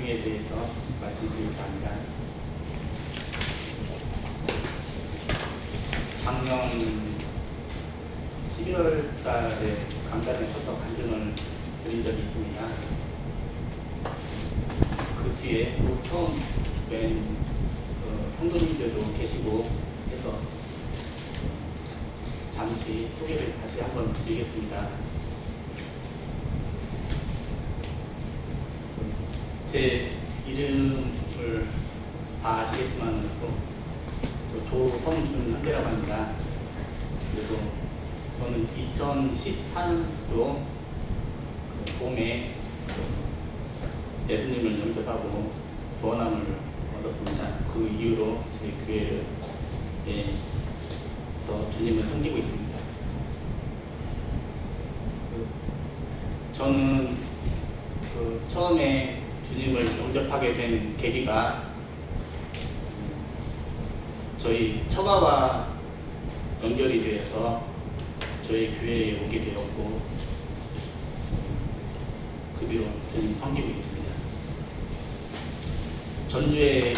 중에 대해서 말씀드리고자 합니다. 작년 11월 달에 강단에 서서 간증을 드린 적이 있습니다. 그 뒤에 또 처음 뵌 성도님들도 계시고 해서 잠시 소개를 다시 한번 드리겠습니다. 제 이름을 다 아시겠지만 조성준현대라고 합니다. 그리고 저는 2014년도 봄에 예수님을 영접하고 구원함을 얻었습니다. 그 이후로 저희 교회에서 주님을 섬기고 있습니다. 저는 처음에 주님을 영접하게 된 계기가 저희 처가와 연결이 되어서 저희 교회에 오게 되었고 그 뒤로 주님 섬기고 있습니다. 전주에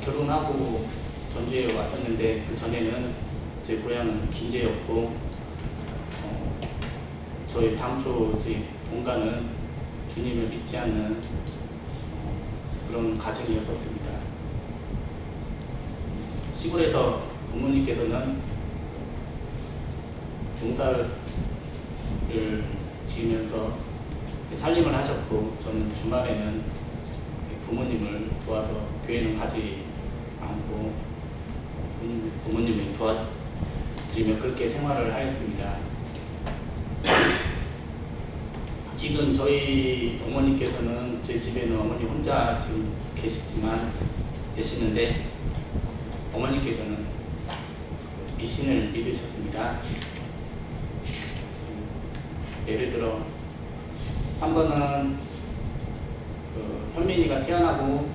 결혼하고 전주에 왔었는데 그 전에는 제 고향은 김제였고 저희 당초 저희 본가는 주님을 믿지 않는 그런 가정이었었습니다. 시골에서 부모님께서는 농사를 지으면서 살림을 하셨고 저는 주말에는 부모님을 도와서 교회는 가지 않고 부모님을 도와드리며 그렇게 생활을 하였습니다. 지금 저희 어머니께서는 제 집에는 어머니 혼자 지금 계시는데 어머니께서는 미신을 믿으셨습니다. 예를 들어 한 번은 현민이가 태어나고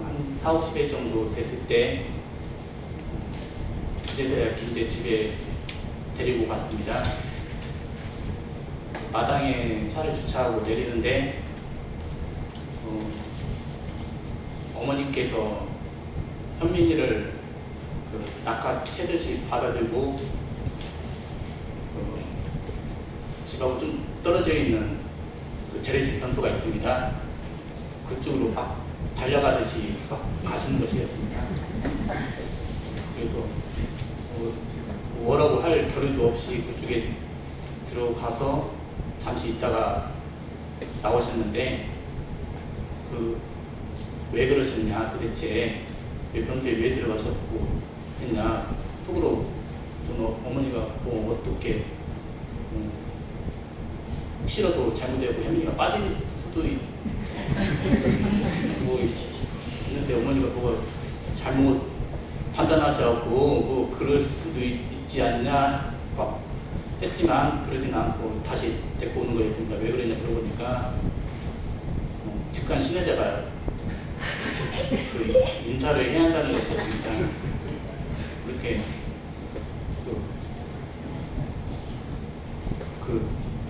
한 4, 50일 정도 됐을 때 그제서야 김제 집에 데리고 갔습니다. 마당에 차를 주차하고 내리는데 어머님께서 현민이를 낚아채듯이 받아들고 집하고 좀 떨어져 있는 재래식 변소가 있습니다. 그쪽으로 막 달려가듯이 가시는 것이었습니다. 그래서 뭐라고 할 겨를도 없이 그쪽에 들어가서 잠시 있다가 나오셨는데 왜 그러셨냐, 도대체 왜 변소에 왜 들어가셨고 했냐, 속으로 좀 어머니가 어떻게 혹시라도 잘못되고 현민이가 빠질 수도 있는데 어머니가 뭐가 잘못 판단하셔갖고 그럴 수도 있지 않냐 했지만 그러진 않고 다시 데리고 오는 거였습니다. 왜 그러냐 물어보니까 직관 신뢰자가 인사를 해야 한다는 것이었습니다. 그렇게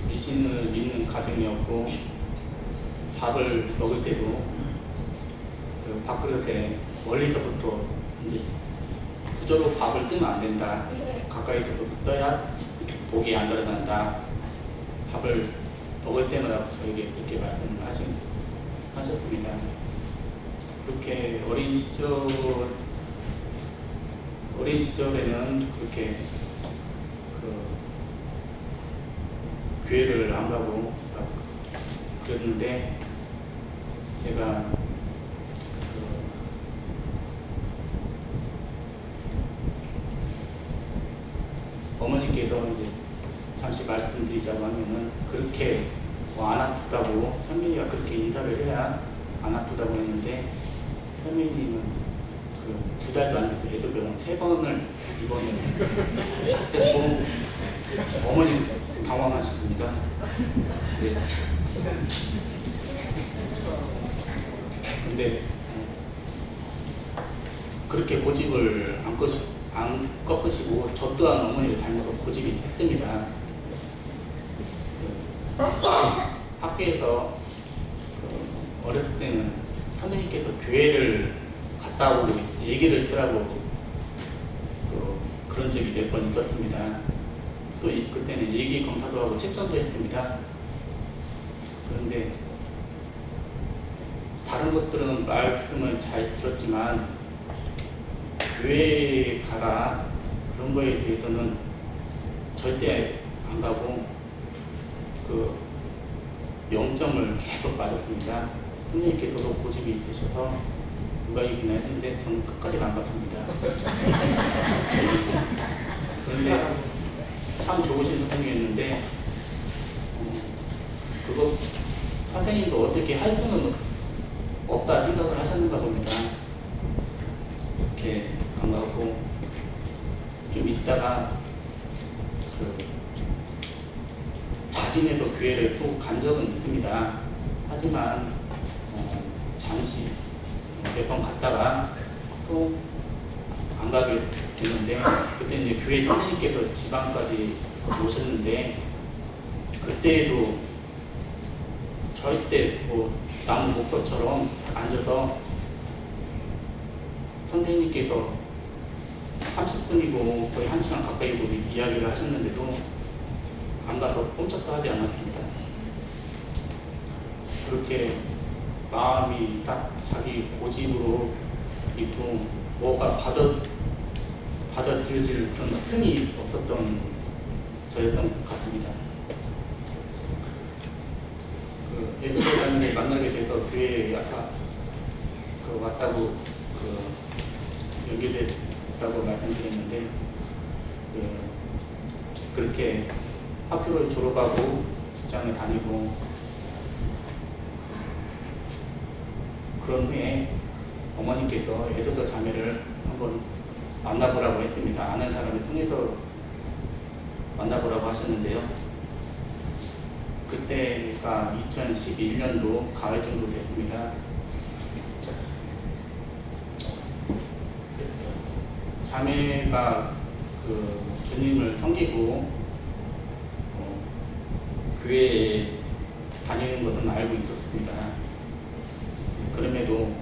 미신을 믿는 가정이었고 밥을 먹을 때도 밥그릇에 멀리서부터 이제 구조로 밥을 뜨면 안 된다. 가까이서부터 떠야 독이 안 들어간다. 밥을 먹을 때마다 저에게 그렇게 말씀을 하셨습니다. 그렇게 어린 시절에는 그렇게 교회를 안 가고 그랬는데 제가 어머니께서 이제 잠시 말씀드리자고 하면은 그렇게 안 아프다고 현민이가 그렇게 인사를 해야 안 아프다고 했는데 현민이는 2달도 안 돼서 예수병원 3번을 입원을 어머니 당황하셨습니다. 네. 근데 그렇게 고집을 안 꺾으시고 저 또한 어머니를 닮아서 고집이 셌습니다. 학교에서 어렸을 때는 선생님께서 교회를 갔다 오고 얘기를 쓰라고 그런 적이 몇 번 있었습니다. 또 그때는 얘기 검사도 하고 책정도 했습니다. 그런데 다른 것들은 말씀을 잘 들었지만 교회에 가라 그런 거에 대해서는 절대 안 가고 그 0점을 계속 맞았습니다. 선생님께서도 고집이 있으셔서 누가 이기나 했는데 저는 끝까지 안 갔습니다. 그런데 참 좋으신 선생님이었는데 그거 선생님도 어떻게 할 수는 없다 생각을 하셨는가 봅니다. 이렇게 안 가고 좀 있다가 자진해서 교회를 또 간 적은 있습니다. 하지만 잠시 몇 번 갔다가 또 안 가게 됐는데 그때 이제 교회 선생님께서 지방까지 오셨는데 그때에도 절대 뭐 나무 목석처럼 앉아서 선생님께서 30분이고 거의 1시간 가까이 이야기를 하셨는데도 안 가서 꼼짝도 하지 않았습니다. 그렇게 마음이 딱 자기 고집으로 또 뭐가 받아들여질 그런 틈이 없었던 저였던 것 같습니다. 예수님을 만나게 돼서 교회에 아까 왔다고 연결됐다고 말씀드렸는데 그렇게 학교를 졸업하고 직장에 다니고 그런 후에 어머니께서 에스더 자매를 한번 만나보라고 했습니다. 아는 사람을 통해서 만나보라고 하셨는데요. 그때가 2011년도 가을 정도 됐습니다. 자매가 주님을 섬기고 교회에 다니는 것은 알고 있었습니다. 그럼에도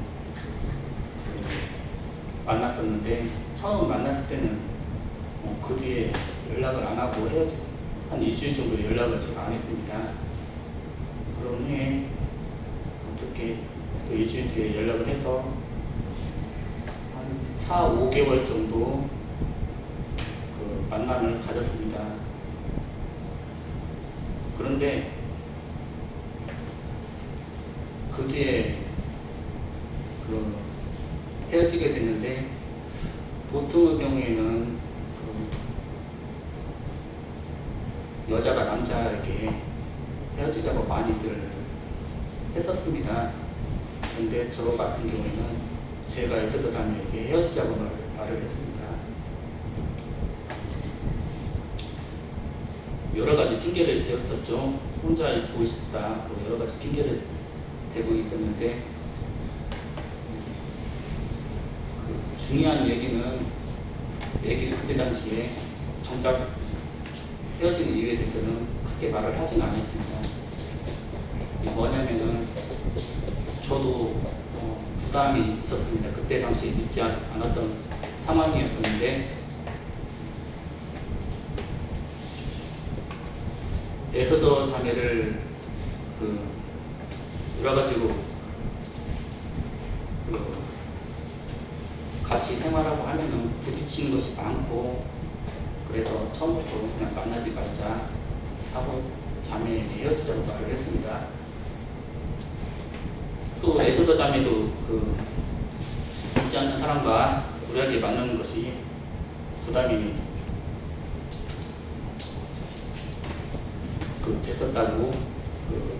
만났었는데 처음 만났을 때는 그 뒤에 연락을 안 하고 한 2주일 정도 연락을 제가 안 했습니다. 그런 후에 어떻게 또 2주일 뒤에 연락을 해서 한 4, 5개월 정도 만남을 가졌습니다. 그런데 그 뒤에 헤어지게 됐는데 보통의 경우에는 여자가 남자에게 헤어지자고 많이들 했었습니다. 그런데 저 같은 경우에는 제가 에스더 자매에게 헤어지자고 말을 했습니다. 여러 가지 핑계를 대었었죠. 혼자 있고 싶다, 여러 가지 핑계를 대고 있었는데 중요한 얘기를 그때 당시에 정작 헤어지는 이유에 대해서는 크게 말을 하진 않았습니다. 뭐냐면은 저도 부담이 있었습니다. 그때 당시에 믿지 않았던 상황이었었는데 에스더 자매를 여러 가지로 같이 생활하고 하면은 부딪히는 것이 많고 그래서 처음부터 그냥 만나지 말자 하고 자매에게 헤어지자고 말을 했습니다. 또 에스더 자매도 믿지 않는 사람과 우리에게 만나는 것이 부담이 됐었다고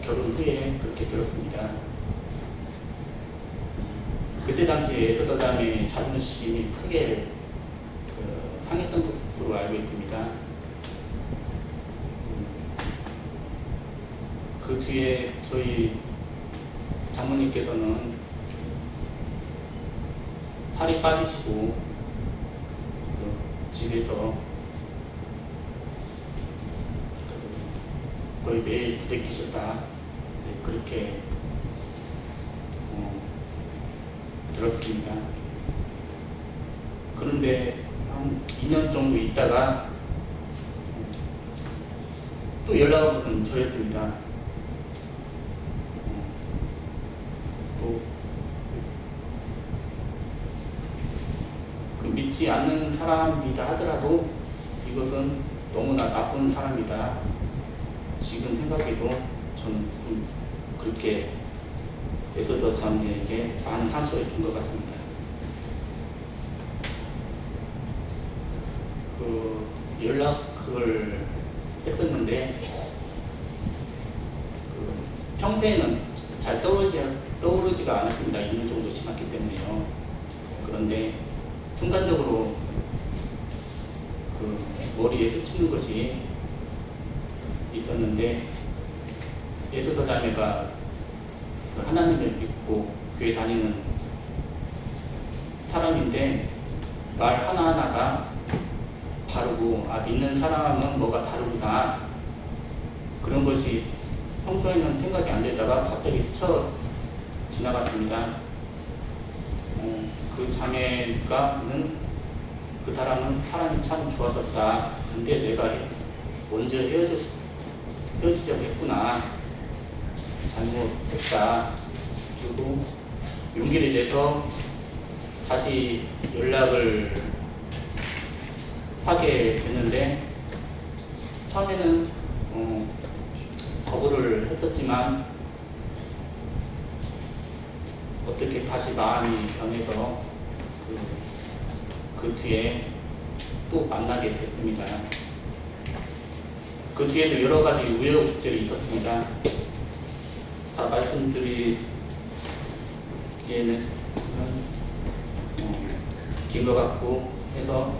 결혼 후에 그렇게 들었습니다. 그때 당시에 에스더 자매의 자존심이 크게 상했던 것으로 알고 있습니다. 그 뒤에 저희 장모님께서는 살이 빠지시고 집에서 거의 매일 부대끼셨다 그렇게 들었습니다. 그런데 한 2년 정도 있다가 또 연락 온 것은 저였습니다. 또 그 믿지 않는 사람이다 하더라도 이것은 너무나 나쁜 사람이다. 지금 생각해도 저는 그렇게 에서도 저에게 많은 상처를 준 것 같습니다. 그 연락을 했었는데 그 평소에는 잘 떠오르지가 않았습니다. 2년 정도 지났기 때문에요. 그런데 순간적으로 그 머리에 스치는 것이 있었는데 에스더 자매가 그 하나님을 믿고 교회 다니는 사람인데 말 하나하나가 바르고 믿는 사람은 뭐가 다르구나 그런 것이 평소에는 생각이 안 되다가 갑자기 스쳐 지나갔습니다. 그 자매가는 그 사람은 사람이 참 좋았었다. 근데 내가 먼저 헤어지자고 했구나. 잘못했다. 그리고 용기를 내서 다시 연락을 하게 됐는데 처음에는 거부를 했었지만 어떻게 다시 마음이 변해서 그 뒤에 또 만나게 됐습니다. 그 뒤에도 여러 가지 우여곡절이 있었습니다. 다 말씀드리기에는 긴 것 같고 해서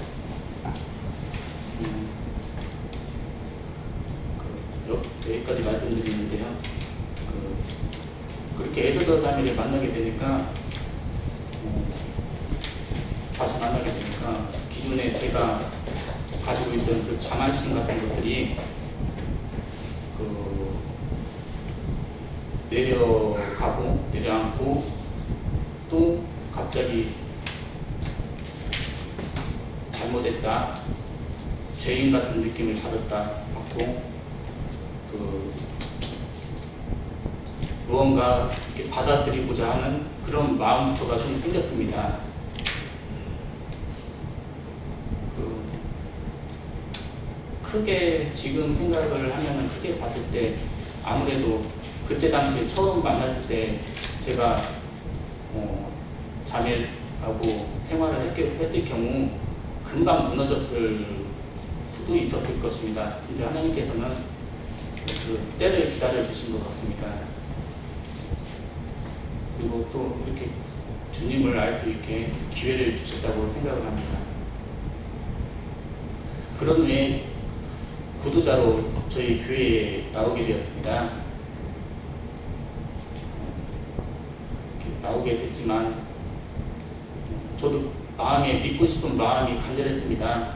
여기까지 말씀드리는데요. 그렇게 에스더 자매를 만나게 되니까 다시 만나게 되니까 기존에 제가 가지고 있던 그 자만심 같은 것들이 내려가고 내려앉고 또 갑자기 잘못했다 죄인 같은 느낌을 받고 무언가 이렇게 받아들이고자 하는 그런 마음부터가 좀 생겼습니다. 크게 지금 생각을 하면 크게 봤을 때 아무래도 그때 당시 처음 만났을 때 제가 자매하고 생활을 했을 경우 금방 무너졌을 수도 있었을 것입니다. 근데 하나님께서는 그 때를 기다려 주신 것 같습니다. 그리고 또 이렇게 주님을 알 수 있게 기회를 주셨다고 생각을 합니다. 그런 후에 구도자로 저희 교회에 나오게 되었습니다. 나오게 됐지만 저도 마음에 믿고 싶은 마음이 간절했습니다.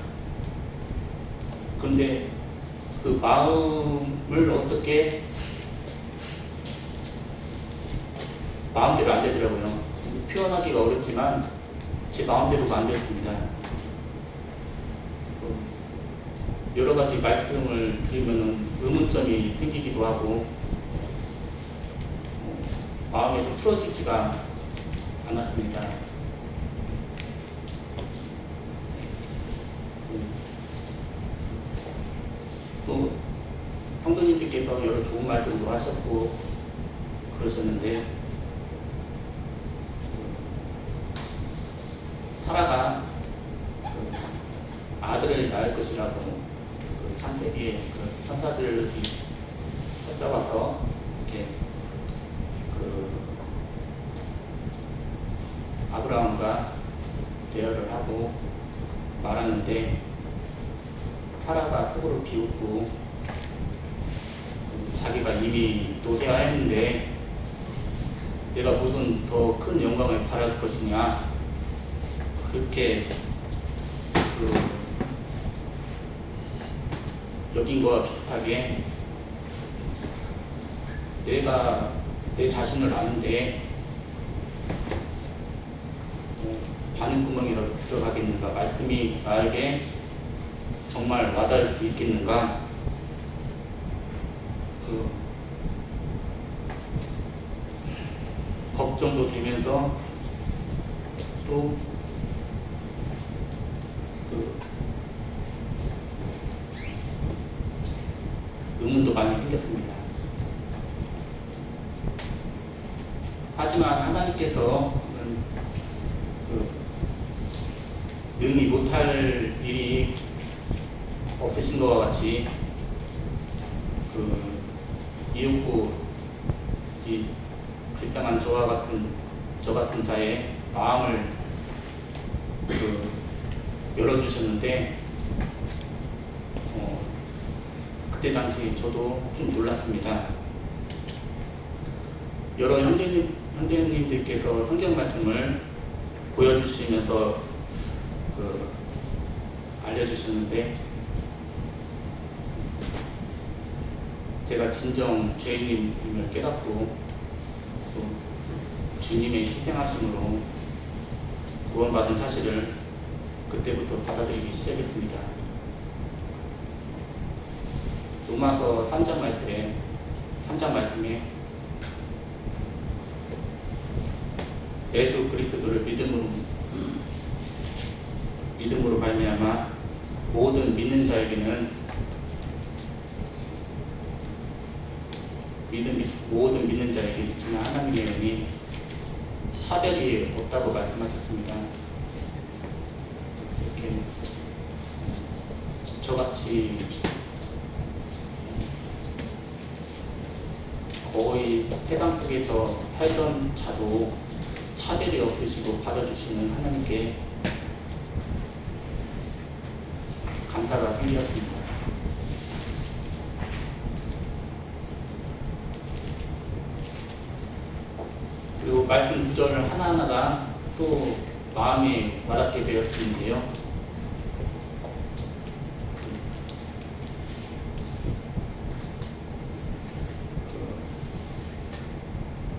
그런데 그 마음을 어떻게 마음대로 안 되더라고요. 표현하기가 어렵지만 제 마음대로가 안 되었습니다. 여러 가지 말씀을 드리면 의문점이 생기기도 하고 마음에서 풀어지지가 않았습니다. 또 성도님들께서 여러 좋은 말씀도 하셨고 그러셨는데 사라가 아들을 낳을 것이라고 창세기에 그 천사들이 찾아와서 이렇게 아브라함과 대화를 하고 말하는데 사라가 속으로 비웃고 자기가 이미 노쇠하였는데 내가 무슨 더 큰 영광을 바랄 것이냐 그렇게 여긴 거와 비슷하게 내가 내 자신을 아는데 바늘구멍이라도 들어가겠는가? 말씀이 나에게 정말 와닿을 수 있겠는가? 걱정도 되면서 또 의문도 많이 생겼습니다. 하지만 하나님께서 능히 못할 일이 없으신 것과 같이 이윽고 이 불쌍한 저 같은 자의 마음을 열어주셨는데 그때 당시 저도 좀 놀랐습니다. 여러 형제님들께서 성경 말씀을 보여주시면서 알려주셨는데 제가 진정 죄인임을 깨닫고 또 주님의 희생하심으로 구원받은 사실을 그때부터 받아들이기 시작했습니다. 로마서 3장 말씀에 예수 그리스도를 믿음으로 말미암아 모든 믿는 자에게는 모든 믿는 자에게 지나 하나님의 은혜니 차별이 없다고 말씀하셨습니다. 이렇게 저같이 거의 세상 속에서 살던 자도 차별이 없으시고 받아주시는 하나님께 감사가 생겼습니다. 그리고 말씀 구절을 하나하나가 또 마음에 와닿게 되었는데요.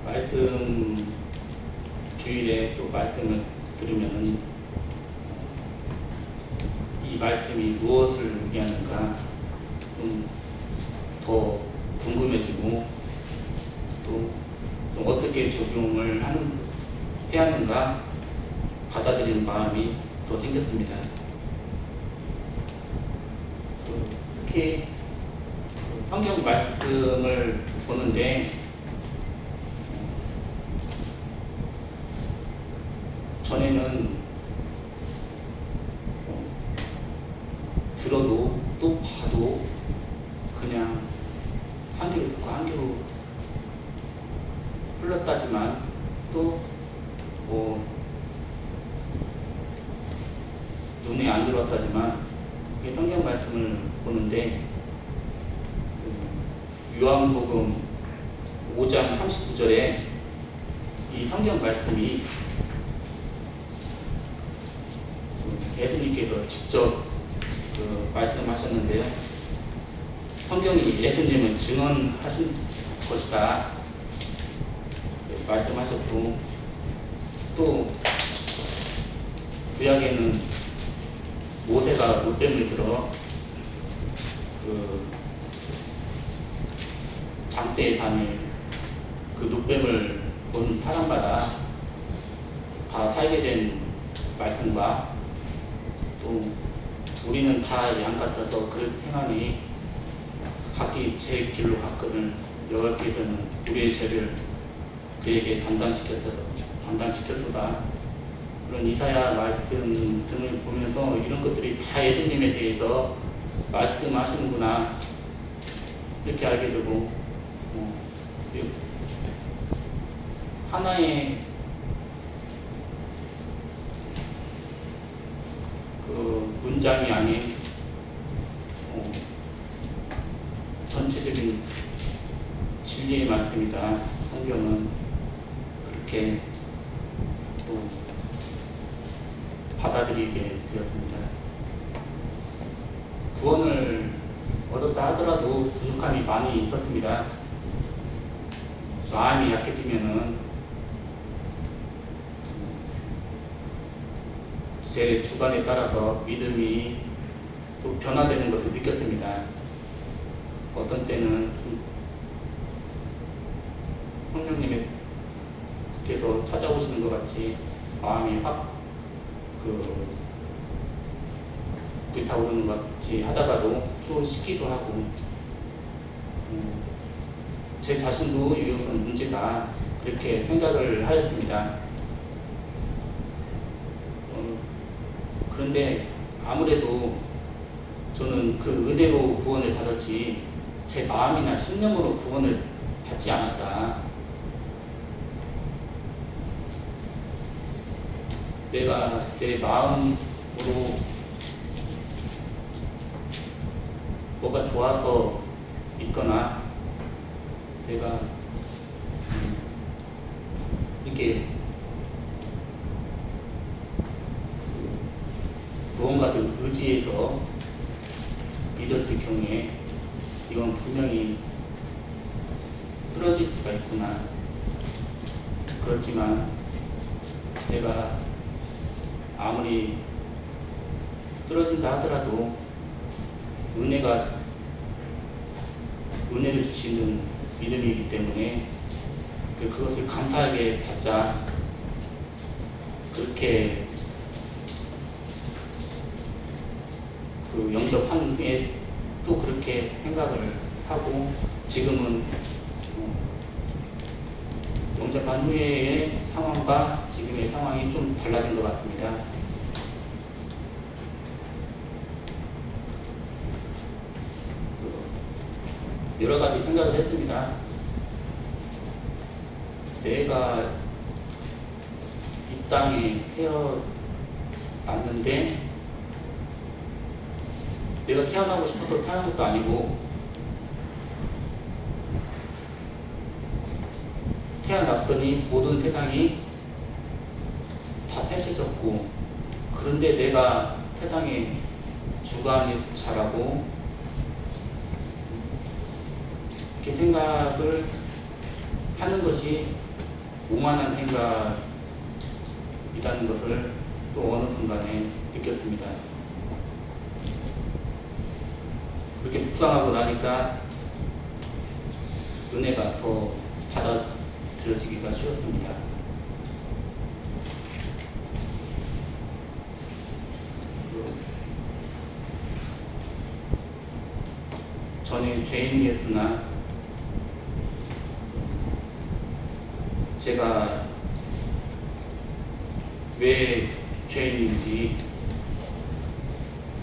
말씀 주일에 또 말씀을 들으면 이 말씀이 무엇을 의미하는가 좀 더 궁금해지고 또 어떻게 적용을 해야 하는가 받아들이는 마음이 더 생겼습니다. 또 특히 성경 말씀을 보는데 전에는 들어도 또 봐도 그냥 한 귀로 듣고 한 귀로 흘렀다지만 또 눈에 안 들어왔다지만 성경 말씀을 보는데 요한복음 5장 39절에 이 성경 말씀이 예수님께서 직접 말씀하셨는데요. 성경이 예수님은 증언하신 것이다 말씀하셨고 또 구약에는 모세가 노뱀을 들어 장대에 다닐 그 노뱀을 본 사람마다 다 살게 된 말씀과 또 우리는 다 양 같아서 그릇 행하니 각기 제 길로 갔거늘 여호와께서는 우리의 죄를 그에게 담당시켰도다. 그런 이사야 말씀 등을 보면서 이런 것들이 다 예수님에 대해서 말씀하시는구나 이렇게 알게 되고 하나의 문장이 아닌 전체적인 진리의 말씀이다. 성경은 그렇게 또 받아들이게 되었습니다. 구원을 얻었다 하더라도 부족함이 많이 있었습니다. 마음이 약해지면은 제 주관에 따라서 믿음이 또 변화되는 것을 느꼈습니다. 어떤 때는 성령님께서 찾아오시는 것 같이 마음이 확 불타오르는 것 같이 하다가도 또 식기도 하고, 제 자신도 이것은 문제다 그렇게 생각을 하였습니다. 그런데 아무래도 저는 그 은혜로 구원을 받았지 제 마음이나 신념으로 구원을 받지 않았다. 내가 내 마음으로 뭐가 좋아서 있거나 내가 이렇게 무언가를 의지해서 믿었을 경우에 이건 분명히 쓰러질 수가 있구나. 그렇지만 내가 아무리 쓰러진다 하더라도 은혜를 주시는 믿음이기 때문에 그것을 감사하게 받자, 그렇게 영접한 후에 또 그렇게 생각을 하고, 지금은 영접한 후의 상황과 지금의 상황이 좀 달라진 것 같습니다. 여러 가지 생각을 했습니다. 내가 이 땅에 태어났는데 내가 태어나고 싶어서 태어난 것도 아니고, 태어났더니 모든 세상이 다 펼쳐졌고, 그런데 내가 세상의 주관자라고 이렇게 생각을 하는 것이 오만한 생각이라는 것을 또 어느 순간에 느꼈습니다. 그렇게 묵상하고 나니까 은혜가 더 받아들여지기가 쉬웠습니다. 전에 죄인이었으나 제가 왜 죄인인지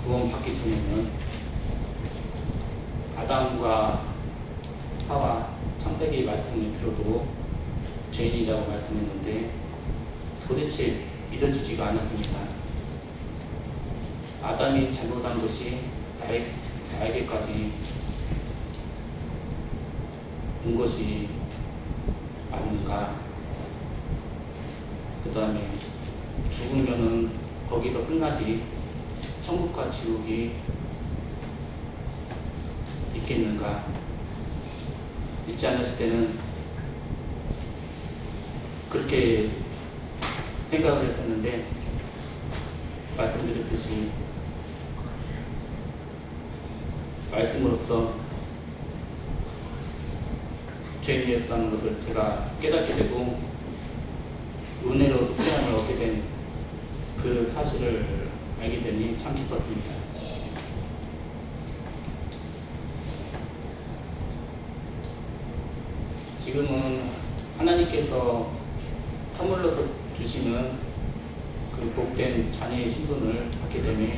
구원받기 전에는 아담과 하와 창세기 말씀을 들어도 죄인이라고 말씀했는데 도대체 믿어지지가 않았습니다. 아담이 잘못한 것이 나에게까지 온 것이 맞는가? 그 다음에 죽으면은 거기서 끝나지 천국과 지옥이 있겠는가? 있지 않았을 때는 그렇게 생각을 했었는데, 말씀드렸듯이 말씀으로써 죄인이었다는 것을 제가 깨닫게 되고 은혜로 소명을 얻게 된 그 사실을 알게 되니 참 기뻤습니다. 지금은 하나님께서 선물로서 주시는 그 복된 자녀의 신분을 받게 되며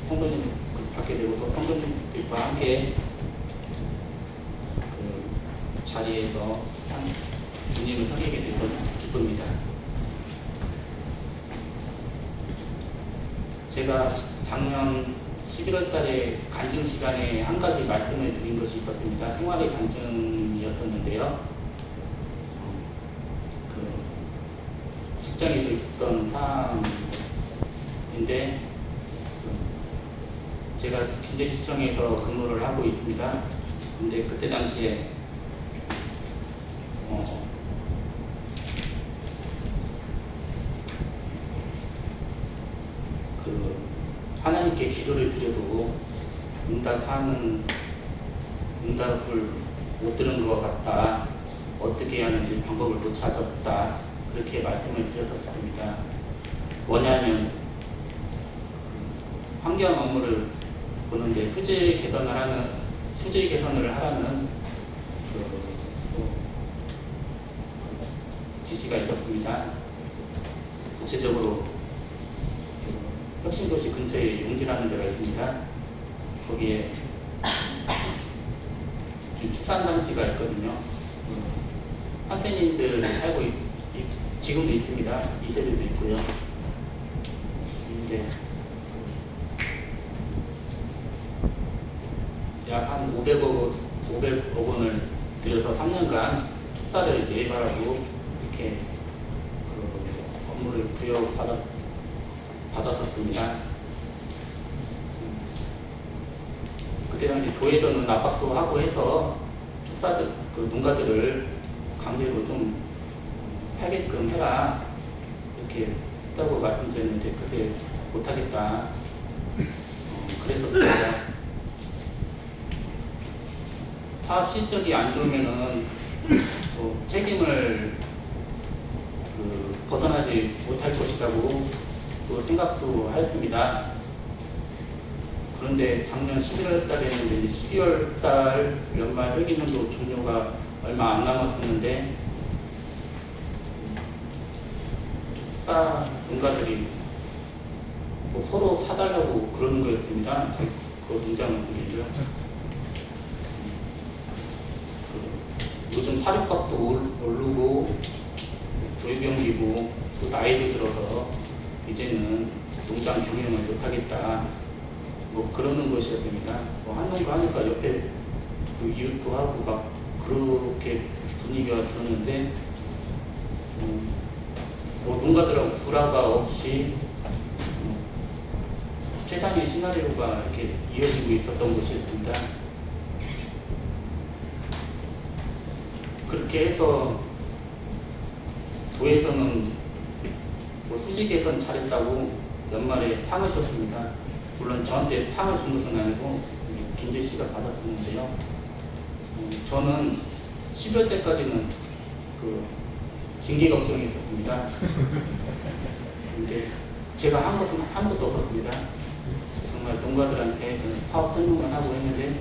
성도님 받게 되고 또 성도님들과 함께 그 자리에서 주님을 섬기게 돼서 기쁩니다. 제가 작년 11월 달에 간증 시간에 한 가지 말씀을 드린 것이 있었습니다. 생활의 간증이었었는데요. 그 직장에서 있었던 사항인데, 제가 긴제시청에서 근무를 하고 있습니다. 근데 그때 당시에 하나님께 기도를 드려도 응답을 못 들은 것 같다. 어떻게 해야 하는지 방법을 못 찾았다. 그렇게 말씀을 드렸었습니다. 뭐냐면 환경 업무를 보는데 수질 개선을 하라는 지시가 있었습니다. 구체적으로 혁신도시 근처에 용지라는 데가 있습니다. 거기에 축산단지가 있거든요. 한센인들 살고 지금도 있습니다. 2세대도 있고요. 근데 약 한 500억 원을 들여서 3년간 축사를 예발하고 이렇게 업무를 부여받았었습니다. 그때 당시 도에서는 압박도 하고 해서 축사들, 농가들을 강제로 좀 하게끔 해라 이렇게 했다고 말씀드렸는데 그때 못하겠다 그랬었습니다. 사업 실적이 안 좋으면은 책임을 벗어나지 못할 것이라고 생각도 하였습니다. 그런데 작년 11월 달에 했는데 12월 달 연말 회계년도 종료가 얼마 안 남았었는데 축사 농가들이 서로 사달라고 그러는 거였습니다. 그 농장들이요. 요즘 사료값도 오르고 불경기고 또 나이도 들어서 이제는 농장 경영을 못하겠다 그러는 것이었습니다. 한 농가 하니까 옆에 이웃도 하고 막 그렇게 분위기가 들었는데 농가들하고 불화가 없이 최상의 시나리오가 이렇게 이어지고 있었던 것이었습니다. 그렇게 해서 도에서는 수지 개선 잘했다고 연말에 상을 줬습니다. 물론 저한테 상을 준 것은 아니고 김재 씨가 받았었는데요. 저는 10월 때까지는 징계 걱정이 있었습니다. 근데 제가 한 것은 아무것도 없었습니다. 정말 농가들한테 사업 설명을 하고 했는데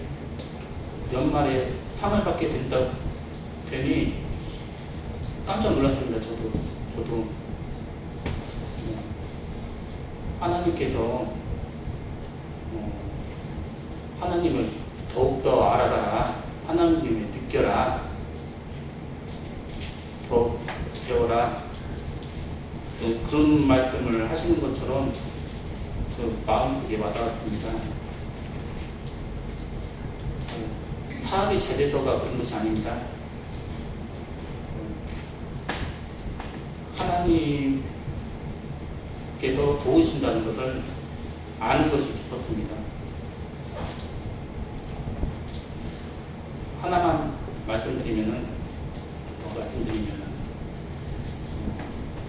연말에 상을 받게 되니 깜짝 놀랐습니다. 저도 하나님께서 하나님을 더욱더 알아라, 하나님을 느껴라, 더 배워라 그런 말씀을 하시는 것처럼 마음속에 와닿았습니다. 사업이 잘 돼서가 그런 것이 아닙니다. 하나님께서 도우신다는 것을 아는 것이 기뻤습니다. 하나만 말씀드리면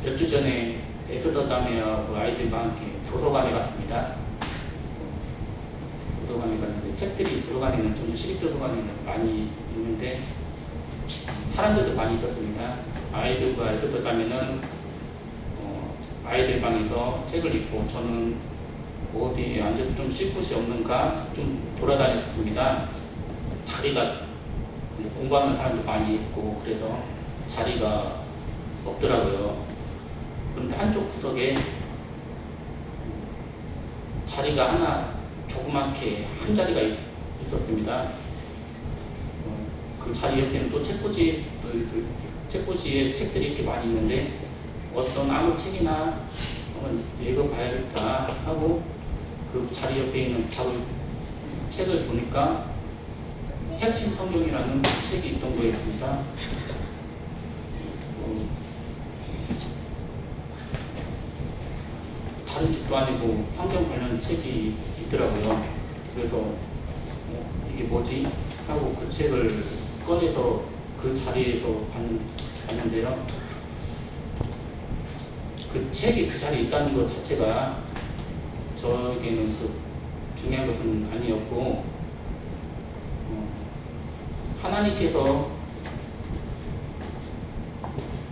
몇 주 전에 에스더 자매하고 아이들과 함께 도서관에 갔습니다. 도서관에 갔는데 책들이 도서관에는 좀 시립도서관에는 많이 있는데 사람들도 많이 있었습니다. 아이들과 에스더 자매는 아이들 방에서 책을 읽고 저는 어디에 앉아서 좀 쉴 곳이 없는가 좀 돌아다녔습니다. 자리가 공부하는 사람도 많이 있고 그래서 자리가 없더라고요. 그런데 한쪽 구석에 자리가 하나 조그맣게 한 자리가 있었습니다. 그 자리 옆에는 또 책꽂이에 책들이 이렇게 많이 있는데 어떤 아무 책이나 한번 읽어봐야겠다 하고 그 자리 옆에 있는 책을 보니까 핵심 성경이라는 책이 있던 거였습니다. 다른 책도 아니고 성경 관련 책이 있더라고요. 그래서 이게 뭐지? 하고 그 책을 꺼내서 그 자리에서 봤는데요. 그 책이 그 자리에 있다는 것 자체가 저에게는 중요한 것은 아니었고, 하나님께서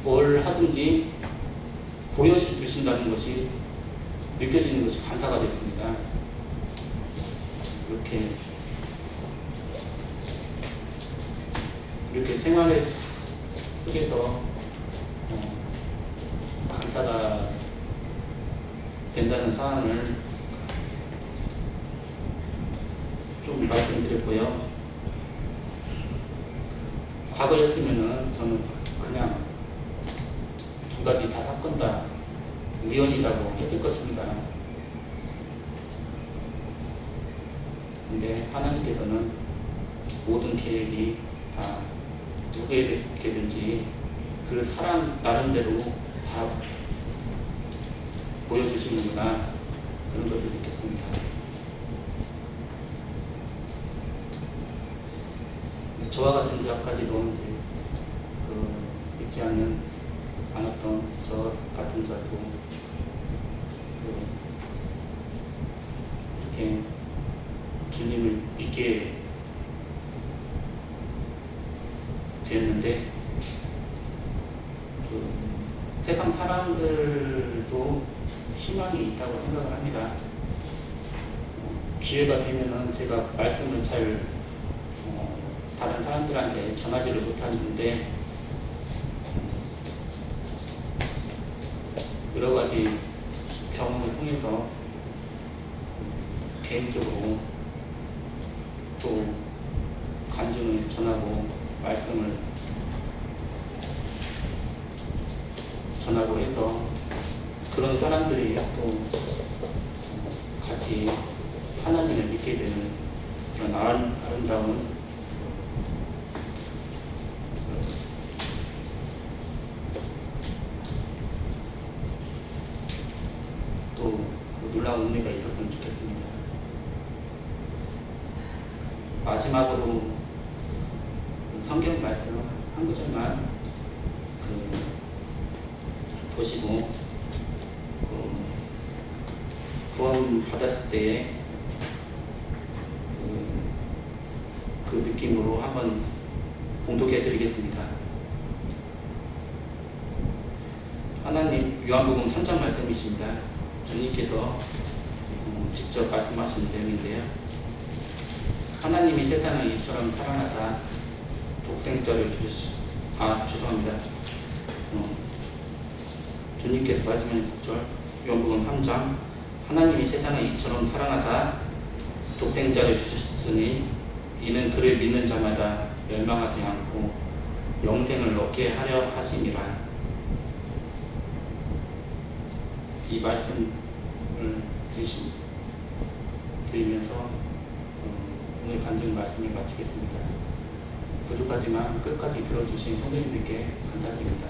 뭘 하든지 보여주신다는 것이 느껴지는 것이 감사가 됐습니다. 이렇게 생활의 속에서 감사가 된다는 사안을 좀 말씀드렸고요. 과거였으면은 저는 그냥 두 가지 다 사건 다 우연이라고 했을 것입니다. 근데 하나님께서는 모든 계획이 다 누구에게든지 그 사람 나름대로 다 보여주시는구나, 그런 것을 느꼈습니다. 저와 같은 자까지도 이제 믿지 않았던 저 같은 자도 이렇게 주님을 믿게 되었는데, 세상 사람들도 희망이 있다고 생각을 합니다. 기회가 되면은 제가 말씀을 잘 다른 사람들한테 전하지를 못하는데, 여러 가지 경험을 통해서 개인적으로 또 간증을 전하고 말씀을 전하고 해서 그런 사람들이 또 같이 하나님을 믿게 되는 그런 아름다운 또 놀라운 은혜가 있었으면 좋겠습니다. 마지막으로 성경 말씀 한 구절만 보시고 구원 받았을 때의 그 느낌으로 한번 봉독해 드리겠습니다. 하나님, 요한복음 3장 말씀이십니다. 주님께서 직접 말씀하신 내용인데요. 하나님이 세상을 이처럼 사랑하사 독생자를 죄송합니다. 주님께서 말씀하신 9절, 요한복음 3장, 하나님이 세상을 이처럼 사랑하사 독생자를 주셨으니 이는 그를 믿는 자마다 멸망하지 않고 영생을 얻게 하려 하심이라. 이 말씀을 드리면서 오늘 간증 말씀을 마치겠습니다. 부족하지만 끝까지 들어주신 성도님들께 감사드립니다.